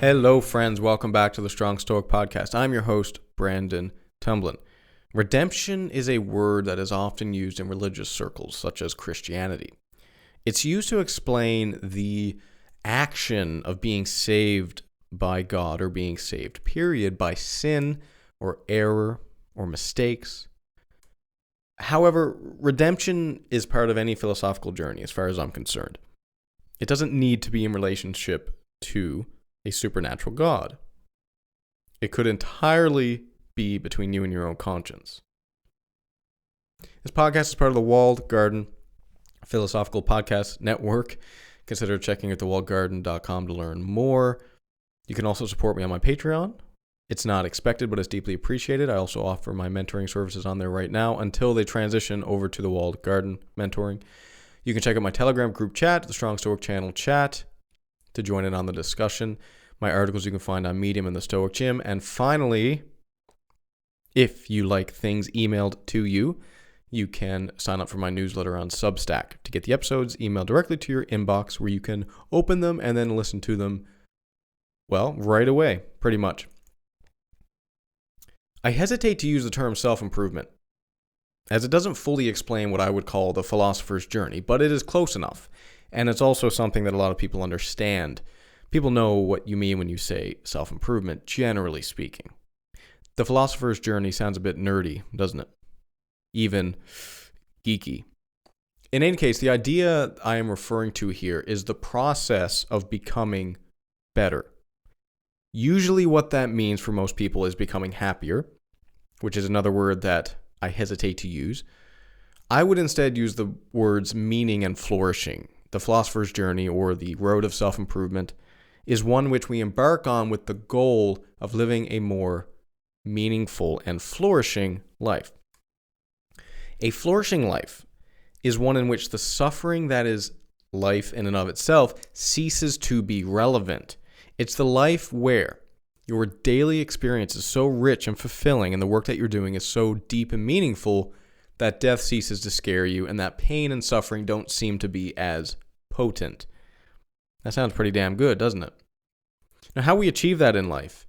Hello, friends. Welcome back to the Strong Stoic Podcast. I'm your host, Brandon Tumblin. Redemption is a word that is often used in religious circles, such as Christianity. It's used to explain the action of being saved by God or being saved, period, by sin or error or mistakes. However, redemption is part of any philosophical journey, as far as I'm concerned. It doesn't need to be in relationship to a supernatural God. It could entirely be between you and your own conscience. This podcast is part of the Walled Garden Philosophical Podcast Network. Consider checking out thewalledgarden.com to learn more. You can also support me on my Patreon. It's not expected, but it's deeply appreciated. I also offer my mentoring services on there right now until they transition over to the Walled Garden mentoring. You can check out my Telegram group chat, the Strong Stoic channel chat, to join in on the discussion. My articles you can find on Medium and the Stoic Gym. And finally, if you like things emailed to you, you can sign up for my newsletter on Substack to get the episodes emailed directly to your inbox, where you can open them and then listen to them, well, right away, pretty much. I hesitate to use the term self-improvement, as it doesn't fully explain what I would call the philosopher's journey, but it is close enough. And it's also something that a lot of people understand. People know what you mean when you say self-improvement, generally speaking. The philosopher's journey sounds a bit nerdy, doesn't it? Even geeky. In any case, the idea I am referring to here is the process of becoming better. Usually what that means for most people is becoming happier, which is another word that I hesitate to use. I would instead use the words meaning and flourishing. The philosopher's journey, or the road of self-improvement, is one which we embark on with the goal of living a more meaningful and flourishing life. A flourishing life is one in which the suffering that is life in and of itself ceases to be relevant. It's the life where your daily experience is so rich and fulfilling and the work that you're doing is so deep and meaningful that death ceases to scare you and that pain and suffering don't seem to be as potent. That sounds pretty damn good, doesn't it? Now, how we achieve that in life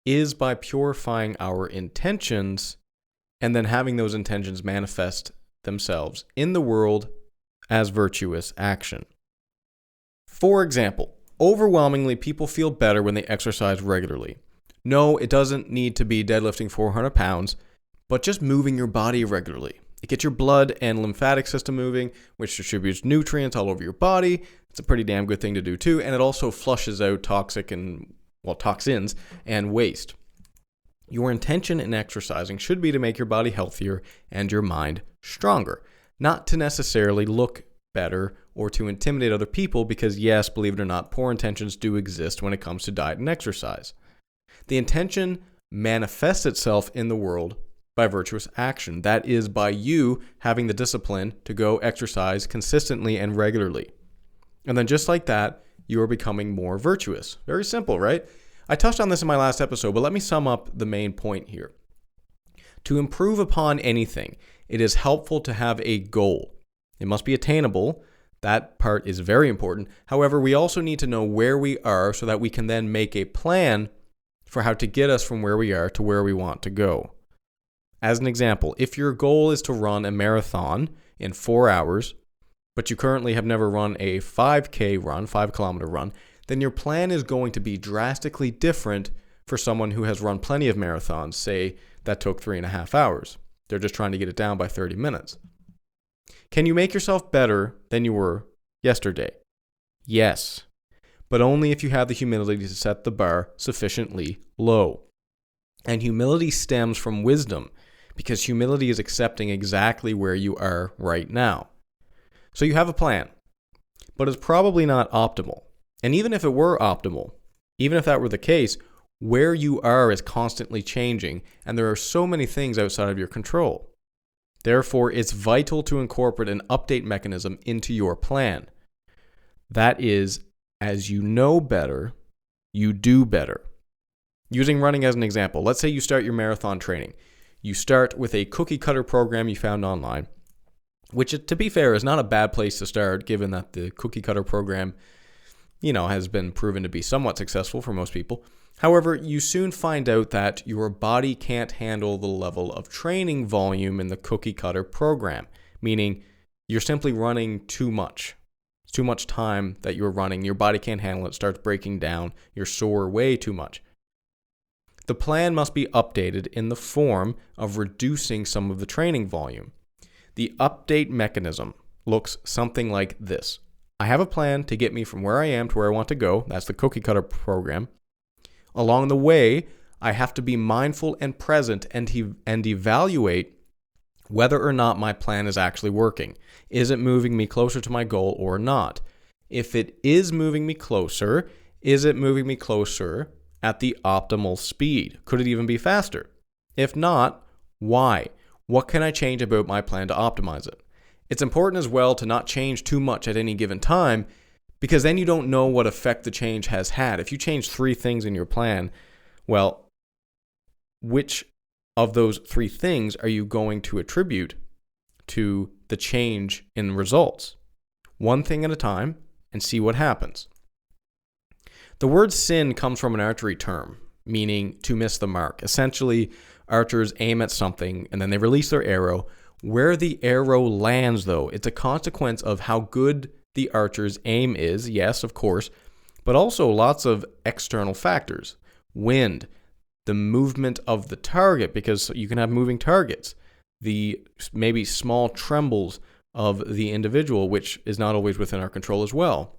is by purifying our intentions and then having those intentions manifest themselves in the world as virtuous action. For example, overwhelmingly, people feel better when they exercise regularly. No, it doesn't need to be deadlifting 400 pounds, but just moving your body regularly. It gets your blood and lymphatic system moving, which distributes nutrients all over your body. It's a pretty damn good thing to do too, and it also flushes out toxins and waste. Your intention in exercising should be to make your body healthier and your mind stronger, not to necessarily look better or to intimidate other people, because yes, believe it or not, poor intentions do exist when it comes to diet and exercise. The intention manifests itself in the world by virtuous action. That is, by you having the discipline to go exercise consistently and regularly. And then just like that, you are becoming more virtuous. Very simple, right? I touched on this in my last episode, but let me sum up the main point here. To improve upon anything, it is helpful to have a goal. It must be attainable. That part is very important. However, we also need to know where we are so that we can then make a plan for how to get us from where we are to where we want to go. As an example, if your goal is to run a marathon in 4 hours, but you currently have never run a 5K run, 5-kilometer run, then your plan is going to be drastically different for someone who has run plenty of marathons, say that took 3.5 hours. They're just trying to get it down by 30 minutes. Can you make yourself better than you were yesterday? Yes, but only if you have the humility to set the bar sufficiently low. And humility stems from wisdom, because humility is accepting exactly where you are right now. So you have a plan, but it's probably not optimal. And even if it were optimal, even if that were the case, where you are is constantly changing, and there are so many things outside of your control. Therefore, it's vital to incorporate an update mechanism into your plan. That is, as you know better, you do better. Using running as an example, let's say you start your marathon training. You start with a cookie cutter program you found online, which, to be fair, is not a bad place to start, given that the cookie cutter program has been proven to be somewhat successful for most people. However, you soon find out that your body can't handle the level of training volume in the cookie cutter program, meaning you're simply running too much. It's too much time that you're running. Your body can't handle it, starts breaking down. You're sore way too much. The plan must be updated in the form of reducing some of the training volume. The update mechanism looks something like this. I have a plan to get me from where I am to where I want to go. That's the cookie cutter program. Along the way, I have to be mindful and present and evaluate whether or not my plan is actually working. Is it moving me closer to my goal or not? If it is moving me closer, is it moving me closer at the optimal speed? Could it even be faster? If not, why? What can I change about my plan to optimize it? It's important as well to not change too much at any given time, because then you don't know what effect the change has had. If you change 3 things in your plan, well, which of those 3 things are you going to attribute to the change in results? One thing at a time and see what happens. The word sin comes from an archery term, meaning to miss the mark. Essentially, archers aim at something and then they release their arrow. Where the arrow lands, though, it's a consequence of how good the archer's aim is, yes, of course, but also lots of external factors. Wind, the movement of the target, because you can have moving targets, the maybe small trembles of the individual, which is not always within our control as well.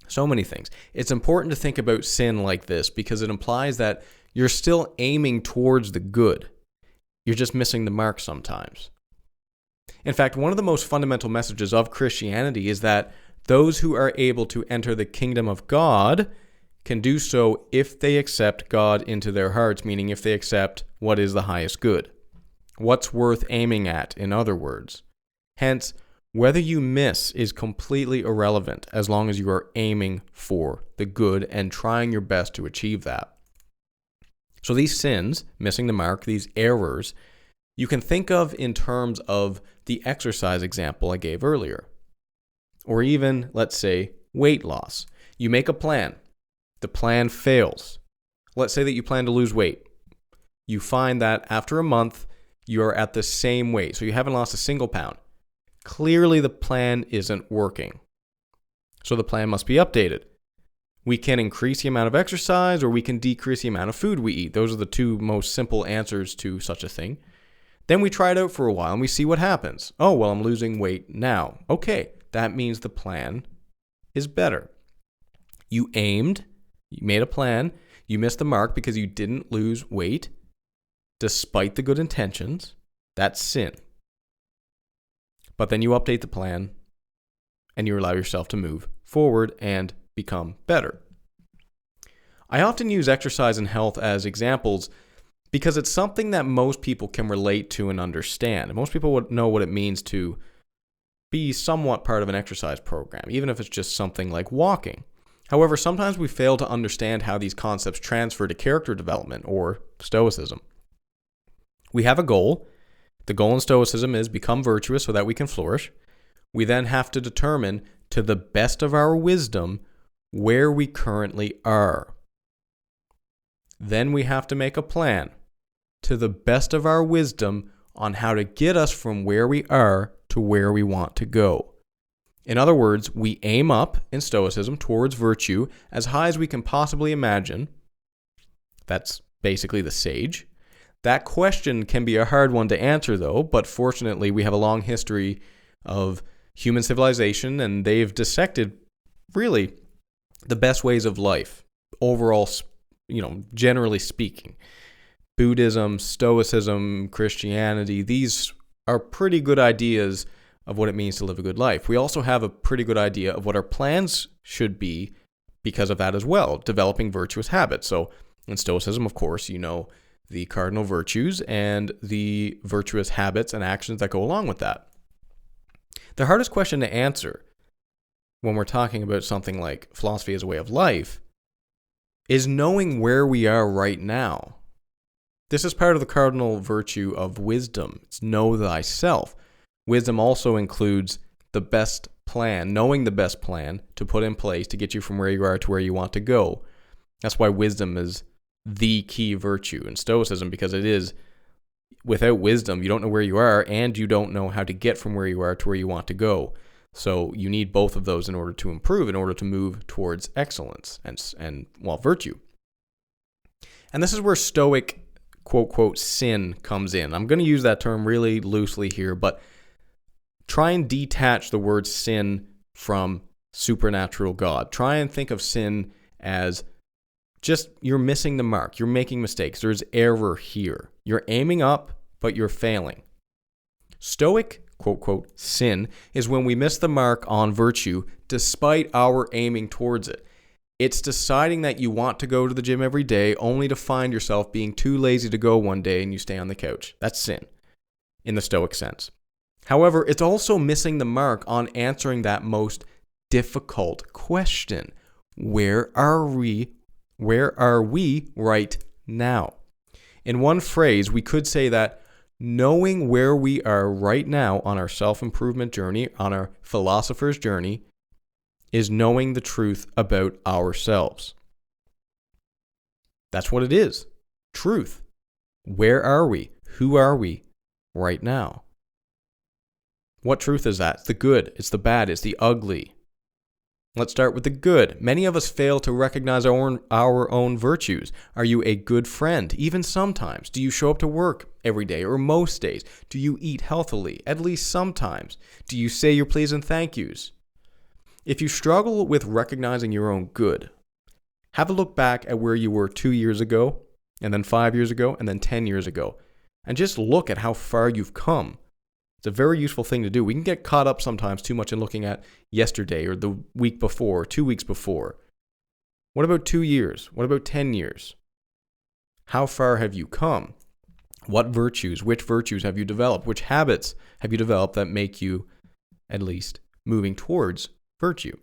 So many things. It's important to think about sin like this because it implies that you're still aiming towards the good. You're just missing the mark sometimes. In fact, one of the most fundamental messages of Christianity is that those who are able to enter the kingdom of God can do so if they accept God into their hearts, meaning if they accept what is the highest good. What's worth aiming at, in other words. Hence, whether you miss is completely irrelevant as long as you are aiming for the good and trying your best to achieve that. So these sins, missing the mark, these errors, you can think of in terms of the exercise example I gave earlier. Or even, let's say, weight loss. You make a plan. The plan fails. Let's say that you plan to lose weight. You find that after a month, you're at the same weight, so you haven't lost a single pound. Clearly, the plan isn't working. So the plan must be updated. We can increase the amount of exercise or we can decrease the amount of food we eat. Those are the 2 most simple answers to such a thing. Then we try it out for a while and we see what happens. Oh, well, I'm losing weight now. Okay, that means the plan is better. You aimed, you made a plan, you missed the mark because you didn't lose weight despite the good intentions. That's sin. But then you update the plan and you allow yourself to move forward and become better. I often use exercise and health as examples because it's something that most people can relate to and understand. And most people would know what it means to be somewhat part of an exercise program, even if it's just something like walking. However, sometimes we fail to understand how these concepts transfer to character development or stoicism. We have a goal. The goal in stoicism is become virtuous so that we can flourish. We then have to determine, to the best of our wisdom, where we currently are. Then we have to make a plan, to the best of our wisdom, on how to get us from where we are to where we want to go. In other words, we aim up in stoicism towards virtue as high as we can possibly imagine. That's basically the sage. That question can be a hard one to answer, though, but fortunately we have a long history of human civilization, and they've dissected, really, the best ways of life, overall, generally speaking. Buddhism, Stoicism, Christianity, these are pretty good ideas of what it means to live a good life. We also have a pretty good idea of what our plans should be because of that as well, developing virtuous habits. So in Stoicism, of course, the cardinal virtues and the virtuous habits and actions that go along with that. The hardest question to answer when we're talking about something like philosophy as a way of life is knowing where we are right now. This is part of the cardinal virtue of wisdom. It's know thyself. Wisdom also includes the best plan, knowing the best plan to put in place to get you from where you are to where you want to go. That's why wisdom is the key virtue in Stoicism, because it is, without wisdom, you don't know where you are and you don't know how to get from where you are to where you want to go. So you need both of those in order to improve, in order to move towards excellence and virtue. And this is where Stoic, quote, quote, sin comes in. I'm going to use that term really loosely here, but try and detach the word sin from supernatural God. Try and think of sin as just you're missing the mark. You're making mistakes. There's error here. You're aiming up, but you're failing. Stoic, quote, quote, sin is when we miss the mark on virtue despite our aiming towards it. It's deciding that you want to go to the gym every day only to find yourself being too lazy to go one day and you stay on the couch. That's sin in the Stoic sense. However, it's also missing the mark on answering that most difficult question. Where are we right now? In one phrase, we could say that knowing where we are right now on our self-improvement journey, on our philosopher's journey, is knowing the truth about ourselves. That's what it is. Truth. Where are we? Who are we right now? What truth is that? It's the good, it's the bad, it's the ugly. Let's start with the good. Many of us fail to recognize our own virtues. Are you a good friend? Even sometimes. Do you show up to work every day or most days? Do you eat healthily? At least sometimes. Do you say your please and thank yous? If you struggle with recognizing your own good, have a look back at where you were 2 years ago, and then 5 years ago, and then 10 years ago, and just look at how far you've come. It's a very useful thing to do. We can get caught up sometimes too much in looking at yesterday or the week before, 2 weeks before. What about 2 years? What about 10 years? How far have you come? Which virtues have you developed? Which habits have you developed that make you at least moving towards virtue?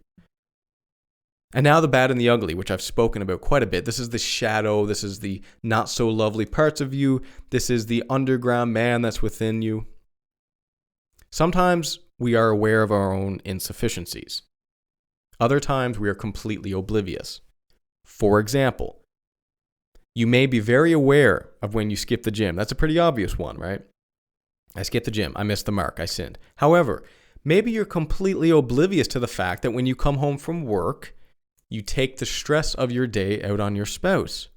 And now the bad and the ugly, which I've spoken about quite a bit. This is the shadow. This is the not so lovely parts of you. This is the underground man that's within you. Sometimes we are aware of our own insufficiencies. Other times we are completely oblivious. For example, you may be very aware of when you skip the gym. That's a pretty obvious one, right? I skipped the gym. I missed the mark. I sinned. However, maybe you're completely oblivious to the fact that when you come home from work, you take the stress of your day out on your spouse.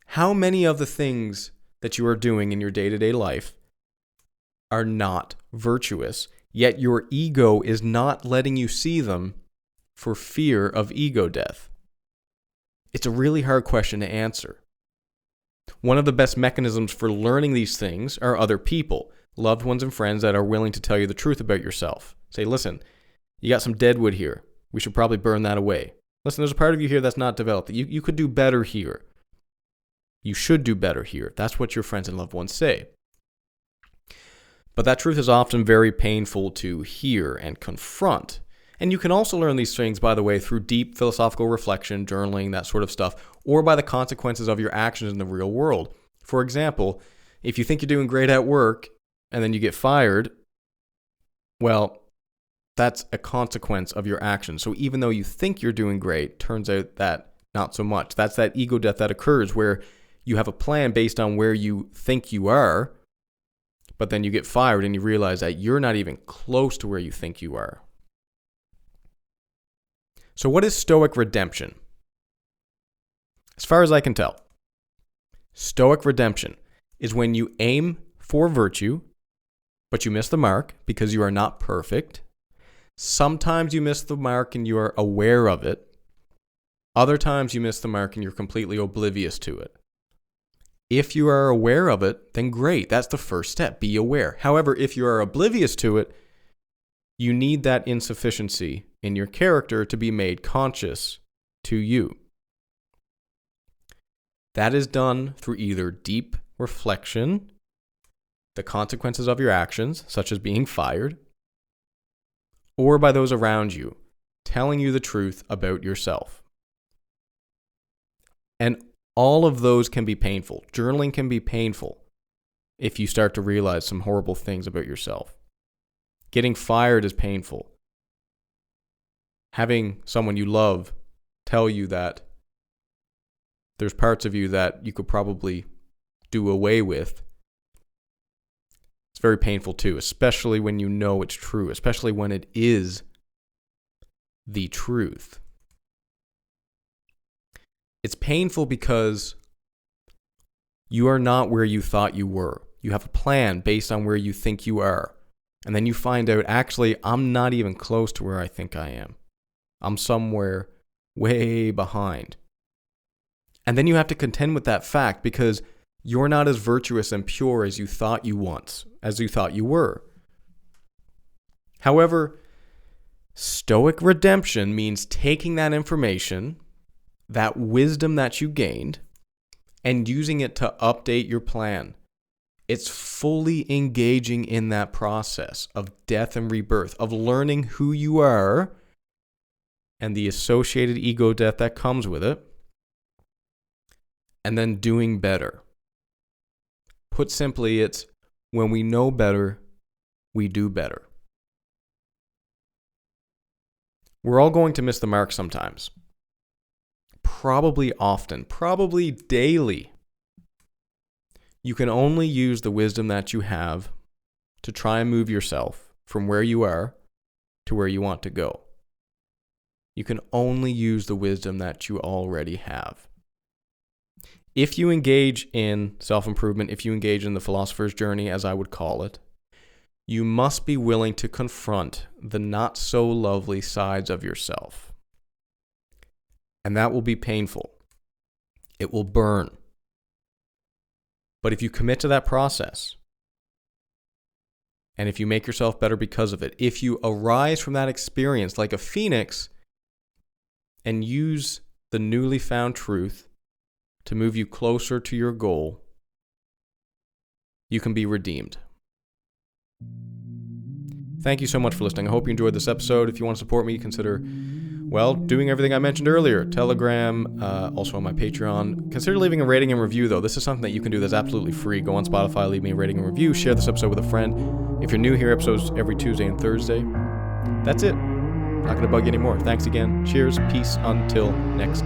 How many of the things that you are doing in your day-to-day life are not virtuous, yet your ego is not letting you see them for fear of ego death? It's a really hard question to answer. One of the best mechanisms for learning these things are other people, loved ones and friends that are willing to tell you the truth about yourself. Say, listen, you got some dead wood here. We should probably burn that away. Listen, there's a part of you here that's not developed. You could do better here. You should do better here. That's what your friends and loved ones say. But that truth is often very painful to hear and confront. And you can also learn these things, by the way, through deep philosophical reflection, journaling, that sort of stuff, or by the consequences of your actions in the real world. For example, if you think you're doing great at work and then you get fired, well, that's a consequence of your actions. So even though you think you're doing great, turns out that not so much. That's that ego death that occurs where you have a plan based on where you think you are, but then you get fired and you realize that you're not even close to where you think you are. So what is Stoic redemption? As far as I can tell, Stoic redemption is when you aim for virtue, but you miss the mark because you are not perfect. Sometimes you miss the mark and you are aware of it. Other times you miss the mark and you're completely oblivious to it. If you are aware of it, then great. That's the first step. Be aware. However, if you are oblivious to it, you need that insufficiency in your character to be made conscious to you. That is done through either deep reflection, the consequences of your actions, such as being fired, or by those around you telling you the truth about yourself. And all of those can be painful. Journaling can be painful if you start to realize some horrible things about yourself. Getting fired is painful. Having someone you love tell you that there's parts of you that you could probably do away with, it's very painful too, especially when you know it's true, especially when it is the truth. It's painful because you are not where you thought you were. You have a plan based on where you think you are. And then you find out, actually, I'm not even close to where I think I am. I'm somewhere way behind. And then you have to contend with that fact because you're not as virtuous and pure as you thought you were. However, Stoic redemption means taking that information, that wisdom that you gained, and using it to update your plan. It's fully engaging in that process of death and rebirth, of learning who you are and the associated ego death that comes with it, and then doing better. Put simply, it's when we know better, we do better. We're all going to miss the mark sometimes. Probably often, probably daily. You can only use the wisdom that you have to try and move yourself from where you are to where you want to go. You can only use the wisdom that you already have. If you engage in self-improvement, if you engage in the philosopher's journey, as I would call it, you must be willing to confront the not so lovely sides of yourself. And that will be painful. It will burn. But if you commit to that process, and if you make yourself better because of it, if you arise from that experience like a phoenix and use the newly found truth to move you closer to your goal, you can be redeemed. Thank you so much for listening. I hope you enjoyed this episode. If you want to support me, consider, doing everything I mentioned earlier. Telegram, also on my Patreon. Consider leaving a rating and review, though. This is something that you can do that's absolutely free. Go on Spotify, leave me a rating and review. Share this episode with a friend. If you're new here, episodes every Tuesday and Thursday. That's it. Not going to bug you anymore. Thanks again. Cheers. Peace. Until next